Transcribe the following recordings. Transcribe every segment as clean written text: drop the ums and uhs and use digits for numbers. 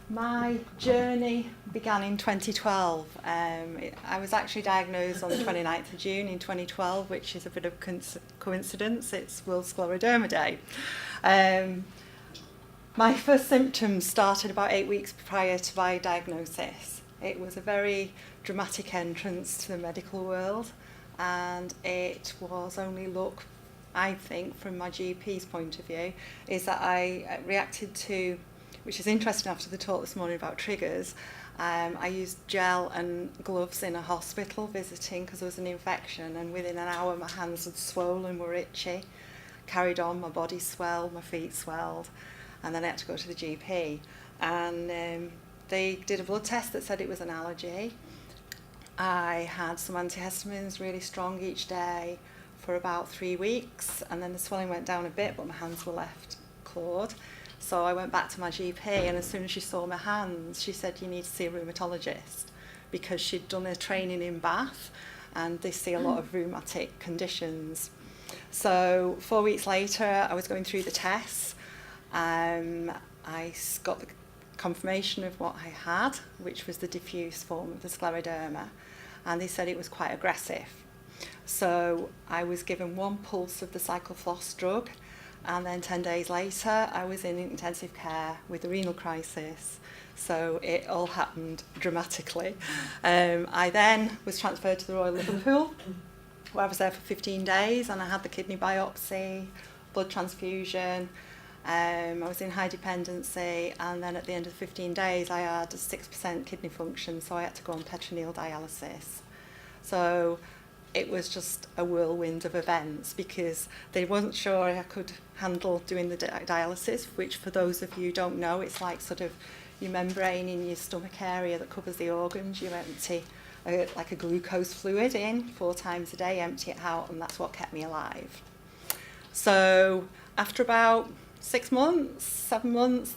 My journey began in 2012. I was actually diagnosed on the 29th of June in 2012, which is a bit of coincidence. It's World Scleroderma Day. My first symptoms started about 8 weeks prior to my diagnosis. It was a very dramatic entrance to the medical world, and it was only luck, I think, from my GP's point of view, is that I reacted to, which is interesting after the talk this morning about triggers. I used gel and gloves in a hospital visiting because there was an infection, and within an hour my hands had swollen, were itchy, carried on, my body swelled, my feet swelled, and then I had to go to the GP. And they did a blood test that said it was an allergy. I had some antihistamines really strong each day for about 3 weeks, and then the swelling went down a bit, but my hands were left clawed. So I went back to my GP, and as soon as she saw my hands, she said, you need to see a rheumatologist, because she'd done a training in Bath, and they see a lot of rheumatic conditions. So 4 weeks later, I was going through the tests. I got the confirmation of what I had, which was the diffuse form of the scleroderma, and they said it was quite aggressive. So I was given 1 pulse of the cyclofloss drug, and then 10 days later I was in intensive care with a renal crisis. So it all happened dramatically. I then was transferred to the Royal Liverpool, where I was there for 15 days, and I had the kidney biopsy, blood transfusion. I was in high dependency, and then at the end of the 15 days I had a 6% kidney function, so I had to go on peritoneal dialysis. So it was just a whirlwind of events, because they weren't sure I could handle doing the dialysis, which, for those of you who don't know, it's like sort of your membrane in your stomach area that covers the organs. You empty like a glucose fluid in 4 times a day, empty it out, and that's what kept me alive. So after about 6 months, 7 months,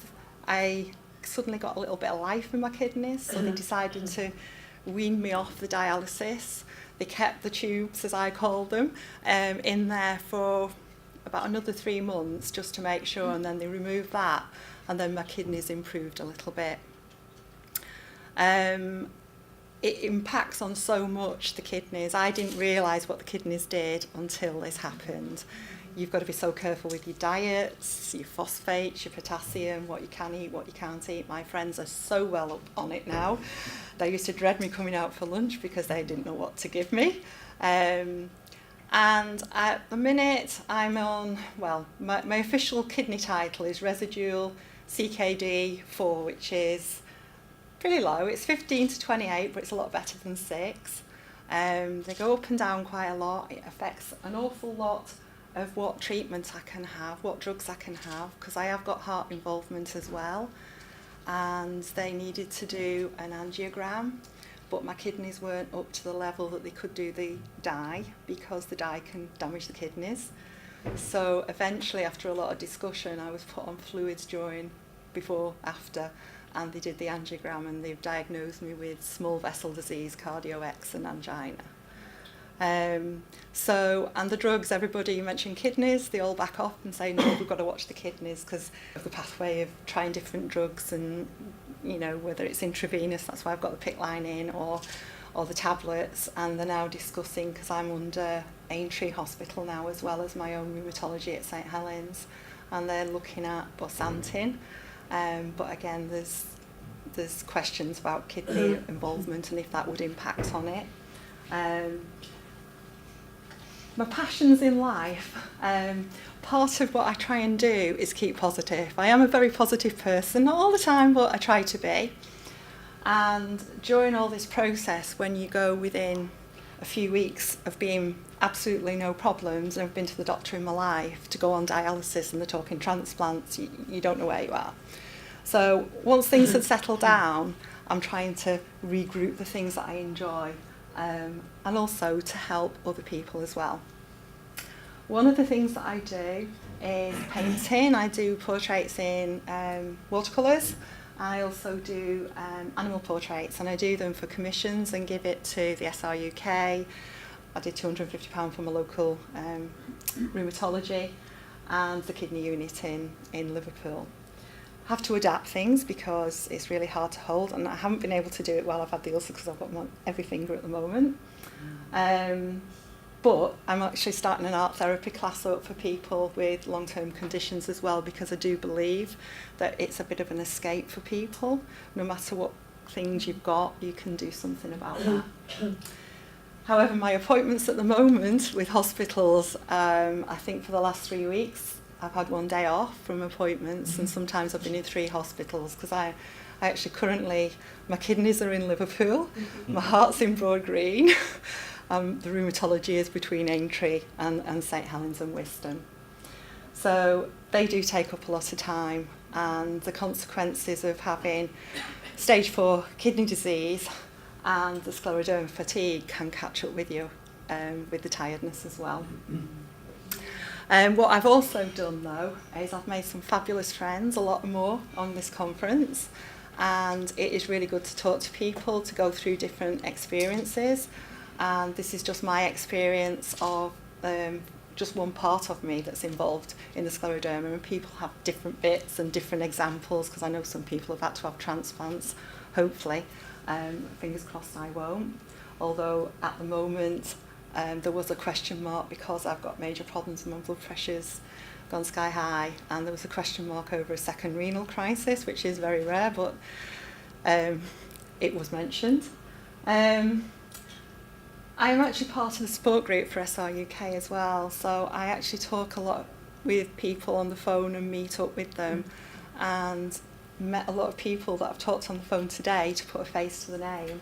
I suddenly got a little bit of life in my kidneys, so they decided to wean me off the dialysis. They kept the tubes, as I called them, in there for about another 3 months just to make sure, and then they removed that, and then my kidneys improved a little bit. It impacts on so much, the kidneys. I didn't realise what the kidneys did until this happened. You've got to be so careful with your diets, your phosphates, your potassium, what you can eat, what you can't eat. My friends are so well up on it now. They used to dread me coming out for lunch because they didn't know what to give me. And at the minute I'm on, well, my official kidney title is residual CKD 4, which is pretty low. It's 15 to 28, but it's a lot better than 6. They go up and down quite a lot. It affects an awful lot of what treatments I can have, what drugs I can have, because I have got heart involvement as well. And they needed to do an angiogram, but my kidneys weren't up to the level that they could do the dye, because the dye can damage the kidneys. So eventually, after a lot of discussion, I was put on fluids before, after, and they did the angiogram, and they've diagnosed me with small vessel disease, cardio X, and angina. And the drugs, everybody, you mentioned kidneys, they all back off and say, no, we've got to watch the kidneys because of the pathway of trying different drugs, and, you know, whether it's intravenous, that's why I've got the PICC line in, or the tablets. And they're now discussing, because I'm under Aintree Hospital now, as well as my own rheumatology at St Helens, and they're looking at bosantin. But again, there's questions about kidney involvement and if that would impact on it. My passions in life, part of what I try and do is keep positive. I am a very positive person, not all the time, but I try to be. And during all this process, when you go within a few weeks of being absolutely no problems, and I've been to the doctor in my life to go on dialysis, and they're talking transplants, you don't know where you are. So once things had settled down, I'm trying to regroup the things that I enjoy, and also to help other people as well. One of the things that I do is painting. I do portraits in watercolours. I also do animal portraits, and I do them for commissions and give it to the SRUK. I did £250 from a local rheumatology and the kidney unit in Liverpool. have to adapt things because it's really hard to hold, and I haven't been able to do it while I've had the ulcer because I've got them on every finger at the moment. But I'm actually starting an art therapy class up for people with long-term conditions as well, because I do believe that it's a bit of an escape for people. No matter what things you've got, you can do something about that. However, my appointments at the moment with hospitals, I think for the last 3 weeks, I've had 1 day off from appointments, and sometimes I've been in 3 hospitals because I actually currently, my kidneys are in Liverpool, my heart's in Broad Green, the rheumatology is between Aintree and St Helens and Wiston. So they do take up a lot of time, and the consequences of having stage 4 kidney disease and the scleroderma fatigue can catch up with you with the tiredness as well. What I've also done though is I've made some fabulous friends, a lot more on this conference, and it is really good to talk to people, to go through different experiences, and this is just my experience of just one part of me that's involved in the scleroderma, and people have different bits and different examples, because I know some people have had to have transplants, hopefully. Fingers crossed I won't, although at the moment there was a question mark because I've got major problems, my blood pressure's gone sky high, and there was a question mark over a second renal crisis, which is very rare, but it was mentioned. I'm actually part of the support group for SRUK as well, so I actually talk a lot with people on the phone and meet up with them, and met a lot of people that I've talked on the phone today to put a face to the name.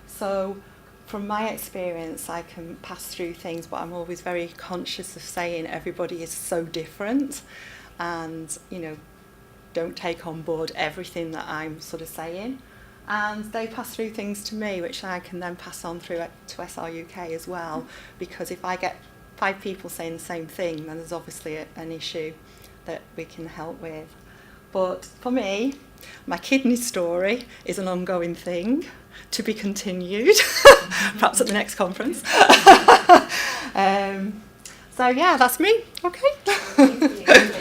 So from my experience, I can pass through things, but I'm always very conscious of saying everybody is so different, and don't take on board everything that I'm sort of saying. And they pass through things to me, which I can then pass on through to SRUK as well, because if I get 5 people saying the same thing, then there's obviously an issue that we can help with. But for me, my kidney story is an ongoing thing to be continued, perhaps at the next conference. So yeah, that's me. Okay.